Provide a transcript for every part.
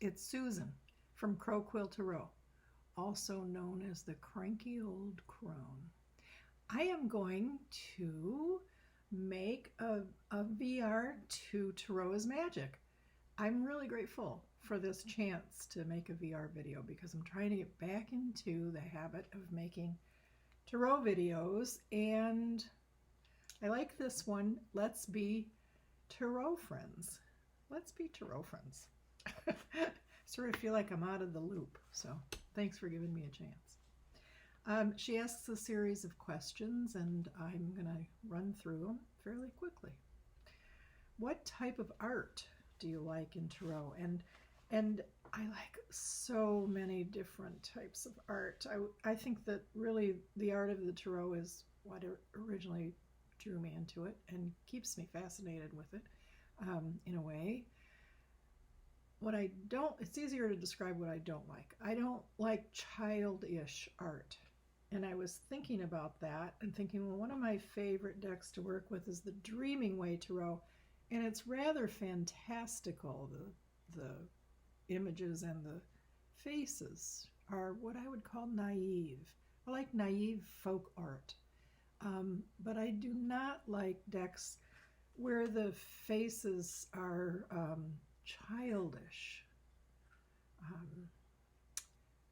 It's Susan from Crow Quill Tarot, also known as the Cranky Old Crone. I am going to make a VR to Tarot is Magic. I'm really grateful for this chance to make a VR video because I'm trying to get back into the habit of making Tarot videos, and I like this one. Let's be Tarot friends. Let's be Tarot friends. Sort of feel like I'm out of the loop, so thanks for giving me a chance. She asks a series of questions, and I'm going to run through them fairly quickly. What type of art do you like in Tarot? And I like so many different types of art. I think that really the art of the Tarot is what originally drew me into it and keeps me fascinated with it in a way. What I don't, it's easier to describe what I don't like. I don't like childish art. And I was thinking about that and thinking, well, one of my favorite decks to work with is the Dreaming Way Tarot. And it's rather fantastical. The images and the faces are what I would call naive. I like naive folk art. But I do not like decks where the faces are childish,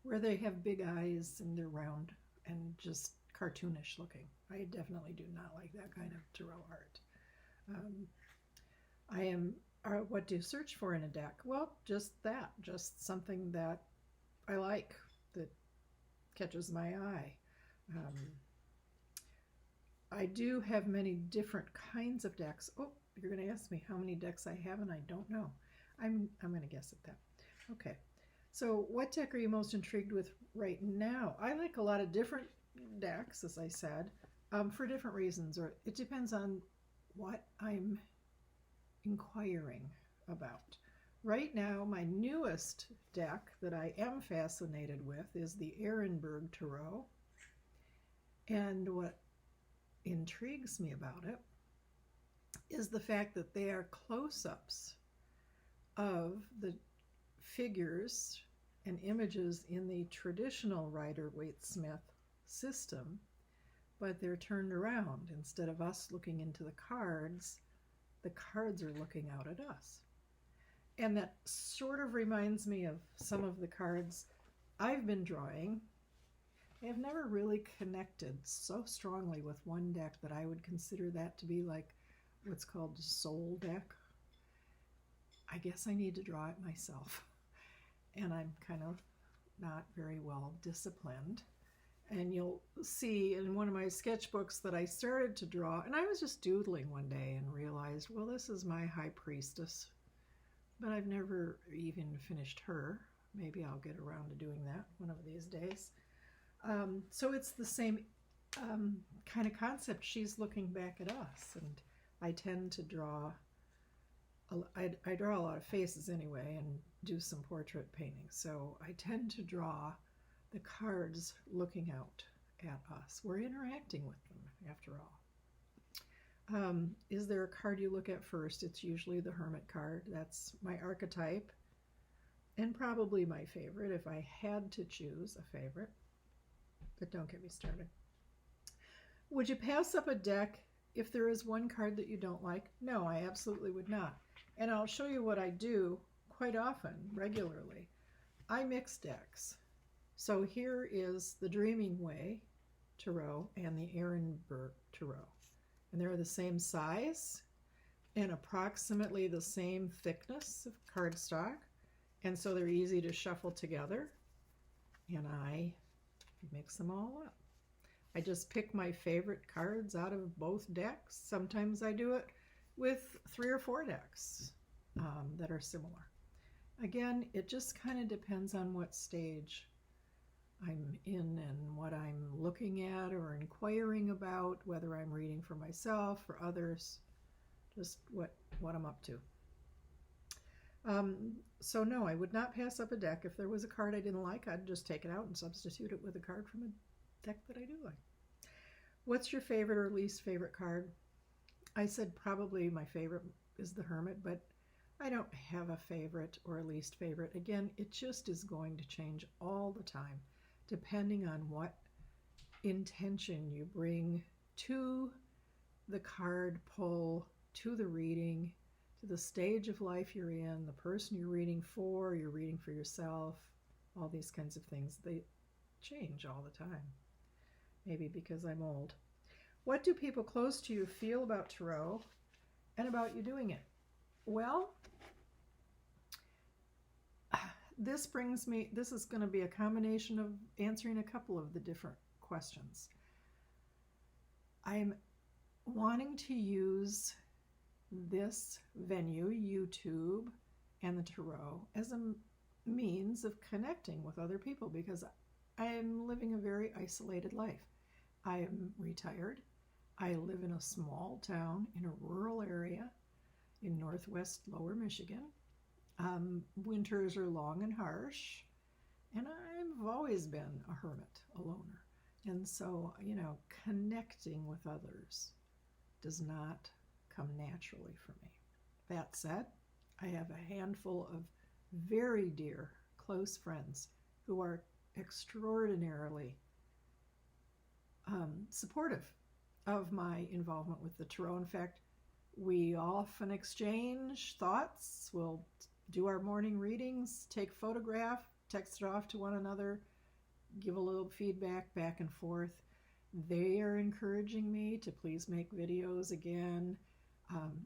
where they have big eyes and they're round and just cartoonish looking. I definitely do not like that kind of Tarot art. What do you search for in a deck? Well, just that, just something that I like, that catches my eye. I do have many different kinds of decks. Oh, you're going to ask me how many decks I have, and I don't know. I'm going to guess at that. Okay, so what deck are you most intrigued with right now? I like a lot of different decks, as I said, for different reasons, or it depends on what I'm inquiring about. Right now, my newest deck that I am fascinated with is the Erenberg Tarot, and what intrigues me about it is the fact that they are close-ups of the figures and images in the traditional Rider-Waite-Smith system, but they're turned around. Instead of us looking into the cards are looking out at us. And that sort of reminds me of some of the cards I've been drawing. I have never really connected so strongly with one deck that I would consider that to be like what's called a soul deck. I guess I need to draw it myself. And I'm kind of not very well disciplined. And you'll see in one of my sketchbooks that I started to draw, and I was just doodling one day and realized, well, this is my high priestess, but I've never even finished her. Maybe I'll get around to doing that one of these days. So it's the same kind of concept. She's looking back at us, and I tend to draw, I draw a lot of faces anyway and do some portrait painting. So I tend to draw the cards looking out at us. We're interacting with them, after all. Is there a card you look at first? It's usually the Hermit card. That's my archetype, and probably my favorite if I had to choose a favorite. But don't get me started. Would you pass up a deck if there is one card that you don't like? No, I absolutely would not. And I'll show you what I do quite often, regularly. I mix decks. So here is the Dreaming Way Tarot and the Erenberg Tarot. And they're the same size and approximately the same thickness of cardstock. And so they're easy to shuffle together. And I mix them all up. I just pick my favorite cards out of both decks. Sometimes I do it with 3 or 4 decks that are similar. Again, it just kind of depends on what stage I'm in and what I'm looking at or inquiring about, whether I'm reading for myself or others, just what I'm up to. So no, I would not pass up a deck. If there was a card I didn't like, I'd just take it out and substitute it with a card from a deck that I do like. What's your favorite or least favorite card? I said probably my favorite is the Hermit, but I don't have a favorite or a least favorite. Again, it just is going to change all the time, depending on what intention you bring to the card pull, to the reading, to the stage of life you're in, the person you're reading for yourself, all these kinds of things. They change all the time. Maybe because I'm old. What do people close to you feel about tarot and about you doing it? Well, this is going to be a combination of answering a couple of the different questions. I'm wanting to use this venue, YouTube, and the tarot as a means of connecting with other people because I am living a very isolated life. I am retired. I live in a small town in a rural area in northwest lower Michigan. Winters are long and harsh, and I've always been a hermit, a loner. And so, connecting with others does not come naturally for me. That said, I have a handful of very dear, close friends who are extraordinarily supportive of my involvement with the tarot. In fact, we often exchange thoughts. We'll do our morning readings, take photograph, text it off to one another, give a little feedback back and forth. They are encouraging me to please make videos again,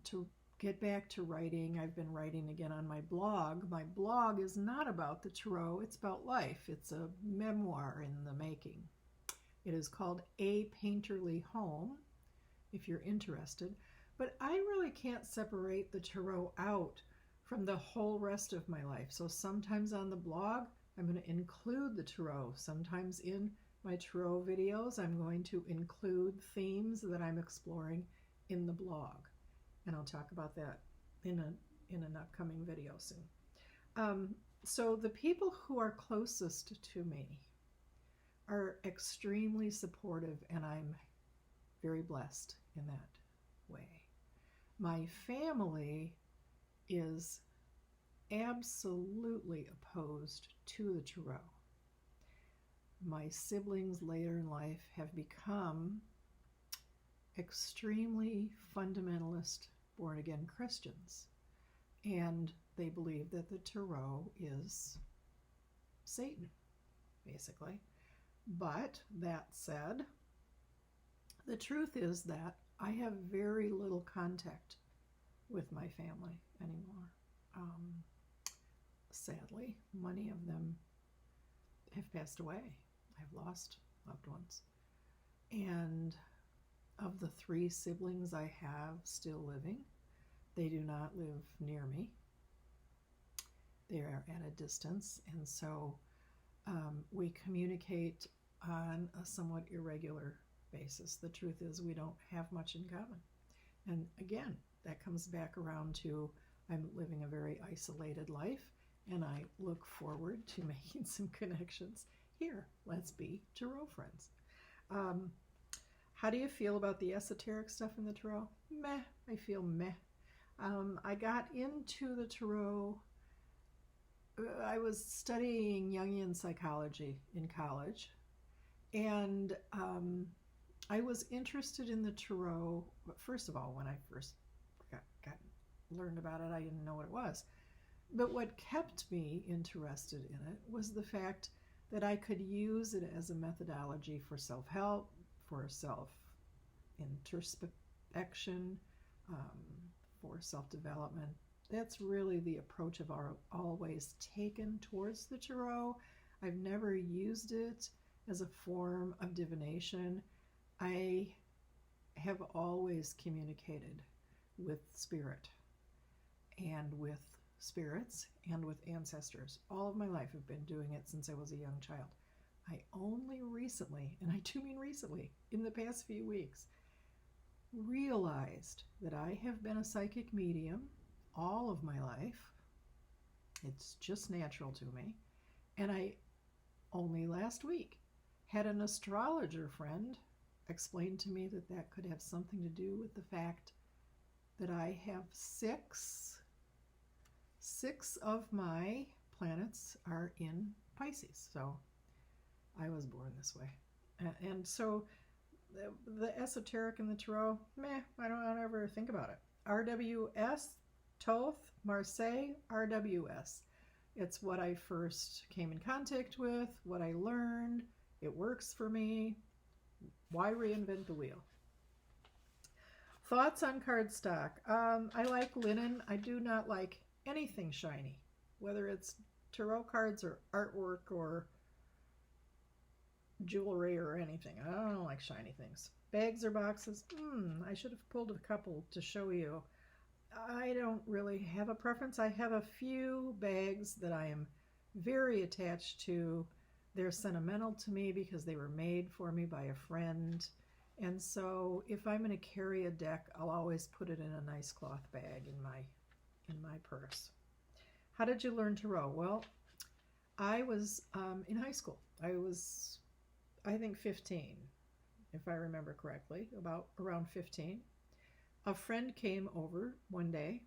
to get back to writing. I've been writing again on my blog. My blog is not about the tarot, it's about life. It's a memoir in the making. It is called A Painterly Home, if you're interested. But I really can't separate the tarot out from the whole rest of my life. So sometimes on the blog, I'm going to include the tarot. Sometimes in my tarot videos, I'm going to include themes that I'm exploring in the blog. And I'll talk about that in an upcoming video soon. So the people who are closest to me are extremely supportive, and I'm very blessed in that way. My family is absolutely opposed to the tarot. My siblings later in life have become extremely fundamentalist, born-again Christians, and they believe that the tarot is Satan, basically. But that said, the truth is that I have very little contact with my family anymore. Sadly, many of them have passed away. I've lost loved ones. And of the 3 siblings I have still living, they do not live near me. They are at a distance, and so we communicate on a somewhat irregular basis. The truth is we don't have much in common. And again, that comes back around to I'm living a very isolated life, and I look forward to making some connections here. Let's be tarot friends. How do you feel about the esoteric stuff in the tarot? Meh. I feel meh. I got into the tarot. I was studying Jungian psychology in college, and I was interested in the tarot. But first of all, when I first learned about it, I didn't know what it was. But what kept me interested in it was the fact that I could use it as a methodology for self-help, for self-introspection, for self-development. That's really the approach I've always taken towards the tarot. I've never used it as a form of divination. I have always communicated with spirit and with spirits and with ancestors. All of my life I've been doing it since I was a young child. I only recently, and I do mean recently, in the past few weeks, realized that I have been a psychic medium all of my life. It's just natural to me. And I only last week had an astrologer friend explain to me that that could have something to do with the fact that I have 6 6 of my planets are in Pisces, so I was born this way. And so the esoteric in the tarot, I don't ever think about it. RWS, Thoth, Marseille, RWS. It's what I first came in contact with, what I learned. It works for me. Why reinvent the wheel? Thoughts on cardstock. I like linen. I do not like anything shiny, whether it's tarot cards or artwork or jewelry or anything. I don't like shiny things. Bags or boxes. I should have pulled a couple to show you. I don't really have a preference. I have a few bags that I am very attached to. They're sentimental to me because they were made for me by a friend. And so if I'm going to carry a deck, I'll always put it in a nice cloth bag in my purse. How did you learn tarot? Well, I was in high school. I was, I think, 15, if I remember correctly, around 15. A friend came over one day.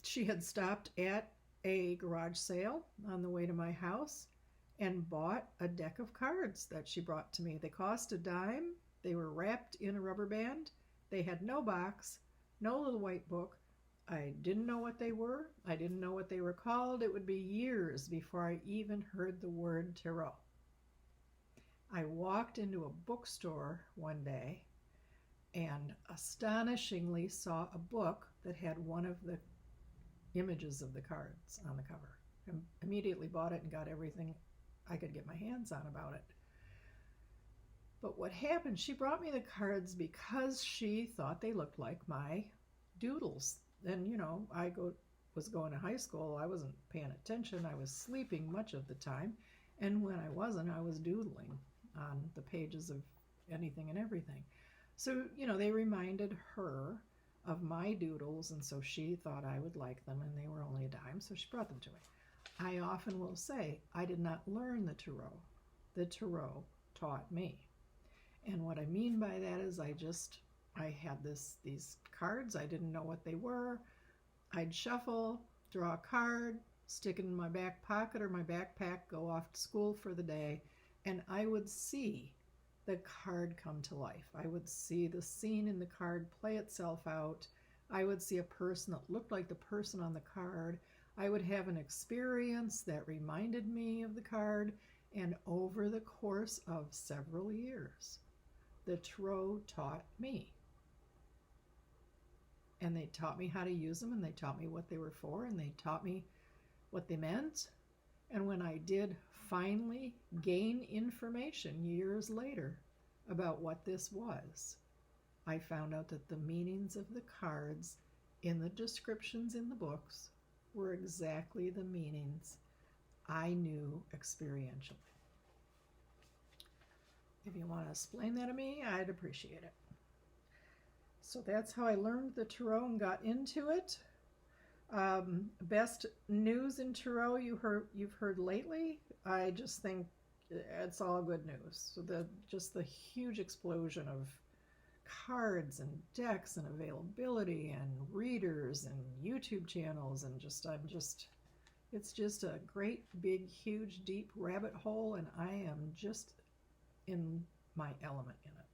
She had stopped at a garage sale on the way to my house and bought a deck of cards that she brought to me. They cost a dime. They were wrapped in a rubber band. They had no box, no little white book. I didn't know what they were. I didn't know what they were called. It would be years before I even heard the word tarot. I walked into a bookstore one day and astonishingly saw a book that had one of the images of the cards on the cover. I immediately bought it and got everything I could get my hands on about it. But what happened, she brought me the cards because she thought they looked like my doodles. And, I was going to high school. I wasn't paying attention. I was sleeping much of the time. And when I wasn't, I was doodling on the pages of anything and everything. So, they reminded her of my doodles, and so she thought I would like them, and they were only a dime, so she brought them to me. I often will say, I did not learn the tarot. The tarot taught me. And what I mean by that is I had these cards. I didn't know what they were. I'd shuffle, draw a card, stick it in my back pocket or my backpack, go off to school for the day, and I would see the card come to life. I would see the scene in the card play itself out. I would see a person that looked like the person on the card. I would have an experience that reminded me of the card, and over the course of several years, the tarot taught me. And they taught me how to use them, and they taught me what they were for, and they taught me what they meant. And when I did finally gain information years later about what this was, I found out that the meanings of the cards in the descriptions in the books were exactly the meanings I knew experientially. If you want to explain that to me, I'd appreciate it. So that's how I learned the tarot and got into it. Best news in tarot you've heard lately? I just think it's all good news. So just the huge explosion of cards and decks and availability and readers and YouTube channels, and it's just a great big huge deep rabbit hole, and I am just in my element in it.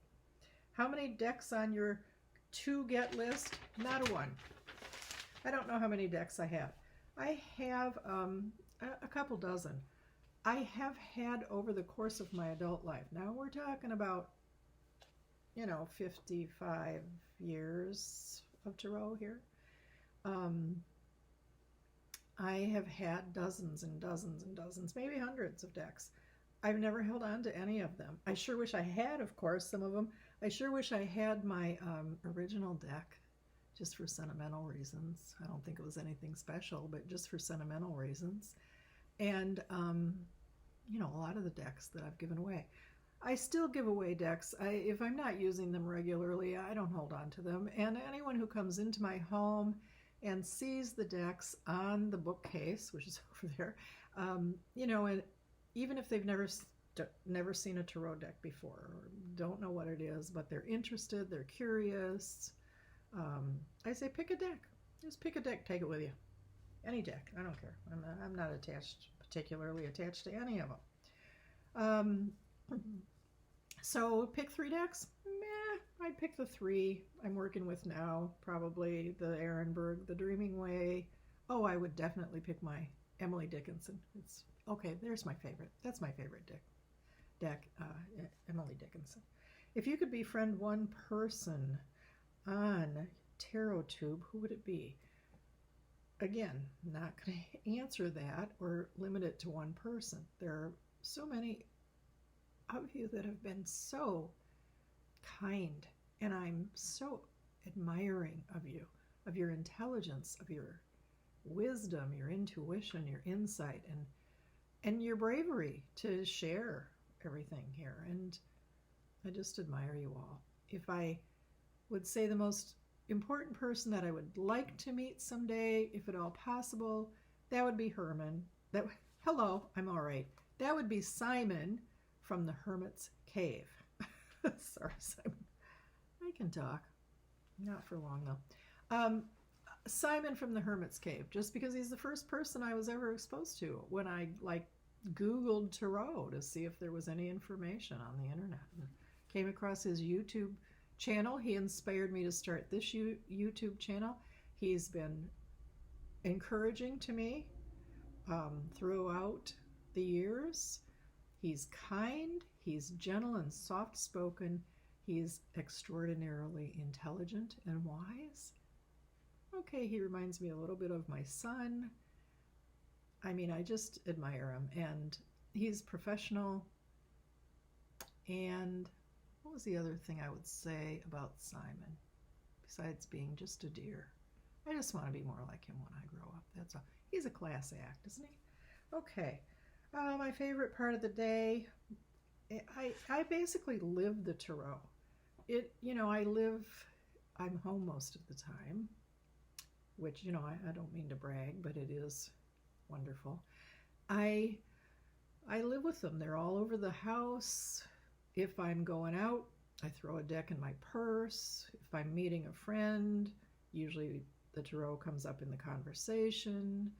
How many decks on your to get list? Not a one. I don't know how many decks I have. I have a couple dozen. I have had over the course of my adult life. Now we're talking about 55 years of tarot here. I have had dozens and dozens and dozens, maybe hundreds of decks. I've never held on to any of them. I sure wish I had, of course, some of them. I sure wish I had my original deck, just for sentimental reasons. I don't think it was anything special, but just for sentimental reasons. And, a lot of the decks that I've given away. I still give away decks. If I'm not using them regularly, I don't hold on to them. And anyone who comes into my home and sees the decks on the bookcase, which is over there, and even if they've never seen a tarot deck before or don't know what it is, but they're interested, they're curious, I say pick a deck. Just pick a deck, take it with you. Any deck. I don't care. I'm not particularly attached to any of them. So pick 3 decks? Meh, I'd pick the 3 I'm working with now. Probably the Erenberg, the Dreaming Way. Oh, I would definitely pick my Emily Dickinson. It's okay. There's my favorite. That's my favorite deck. Emily Dickinson. If you could befriend one person on TarotTube, who would it be? Again, not going to answer that or limit it to one person. There are so many of you that have been so kind, and I'm so admiring of you, of your intelligence, of your wisdom, your intuition, your insight, and your bravery to share everything here. And I just admire you all. If I would say the most important person that I would like to meet someday, if at all possible, that would be Herman. Hello, I'm all right. That would be Simon from the Hermit's Cave. Sorry, Simon. I can talk. Not for long, though. Simon from the Hermit's Cave, just because he's the first person I was ever exposed to when I, Googled Tarot to see if there was any information on the internet. And came across his YouTube channel. He inspired me to start this YouTube channel. He's been encouraging to me throughout the years. He's kind, he's gentle and soft-spoken, he's extraordinarily intelligent and wise. Okay, he reminds me a little bit of my son. I mean, I just admire him, and he's professional. And what was the other thing I would say about Simon, besides being just a dear? I just want to be more like him when I grow up, that's all. He's a class act, isn't he? Okay. My favorite part of the day, I basically live the tarot. I'm home most of the time, which, I don't mean to brag, but it is wonderful. I live with them. They're all over the house. If I'm going out, I throw a deck in my purse. If I'm meeting a friend, usually the tarot comes up in the conversation.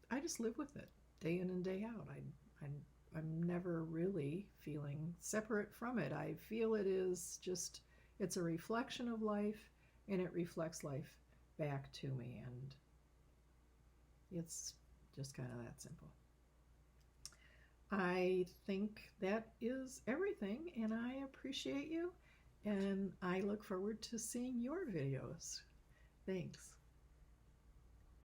I just live with it day in and day out. I'm never really feeling separate from it. I feel it's a reflection of life, and it reflects life back to me, and it's just kind of that simple. I think that is everything, and I appreciate you, and I look forward to seeing your videos. Thanks.